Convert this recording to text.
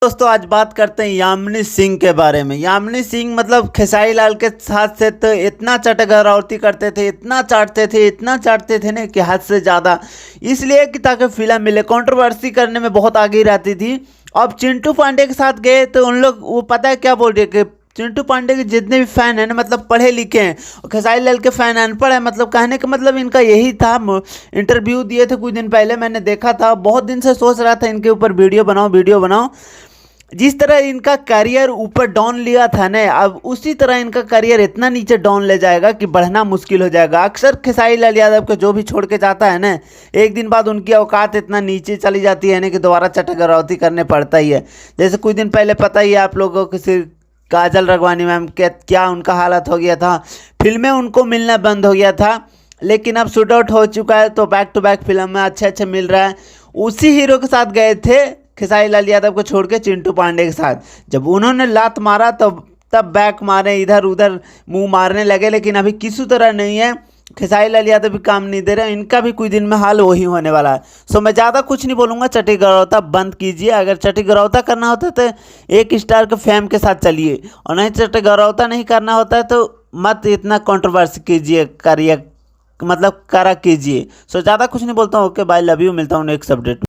दोस्तों आज बात करते हैं यामिनी सिंह के बारे में। यामिनी सिंह मतलब खेसारी लाल के साथ से तो इतना चटगरावती करते थे, इतना चाटते थे ना कि हद से ज़्यादा, इसलिए कि ताकि फिल्म मिले। कंट्रोवर्सी करने में बहुत आगे रहती थी। अब चिंटू पांडे के साथ गए तो उन लोग वो पता है क्या बोल रहे कि चिंटू पांडे के जितने भी फैन हैं ना मतलब पढ़े लिखे हैं, और खेसारी लाल के फैन अनपढ़ है। मतलब कहने का मतलब इनका यही था। इंटरव्यू दिए थे कुछ दिन पहले, मैंने देखा था। बहुत दिन से सोच रहा था इनके ऊपर वीडियो बनाओ। जिस तरह इनका करियर ऊपर डाउन लिया था ना, अब उसी तरह इनका करियर इतना नीचे डाउन ले जाएगा कि बढ़ना मुश्किल हो जाएगा। अक्सर खेसारी लाल यादव को जो भी छोड़ के जाता है ना, एक दिन बाद उनकी औकात इतना नीचे चली जाती है ना कि दोबारा चटगरावती करने पड़ता ही है। जैसे कुछ दिन पहले पता ही है आप लोगों को, किसी काजल राघवानी मैम के क्या उनका हालत हो गया था। फिल्में उनको मिलना बंद हो गया था, लेकिन अब शूट आउट हो चुका है तो बैक टू बैक फिल्म में अच्छे मिल रहा है। उसी हीरो के साथ गए थे खेसारी लाल यादव को छोड़ के चिंटू पांडे के साथ। जब उन्होंने लात मारा तब बैक मारे, इधर उधर मुंह मारने लगे। लेकिन अभी किसी तरह नहीं है, खेसारी लाल यादव भी काम नहीं दे रहे। इनका भी कुछ दिन में हाल वही होने वाला है। सो मैं ज़्यादा कुछ नहीं बोलूँगा, चटीगरौता बंद कीजिए। अगर चटीगरौता करना होता है तो एक स्टार के फैम के साथ चलिए, और नहीं चटीगरौता नहीं करना होता है तो मत इतना कंट्रोवर्सी कीजिए, करिए मतलब करा कीजिए। सो ज़्यादा कुछ नहीं बोलता हूँ। ओके बाय, लव यू, मिलता हूँ नेक्स्ट अपडेट।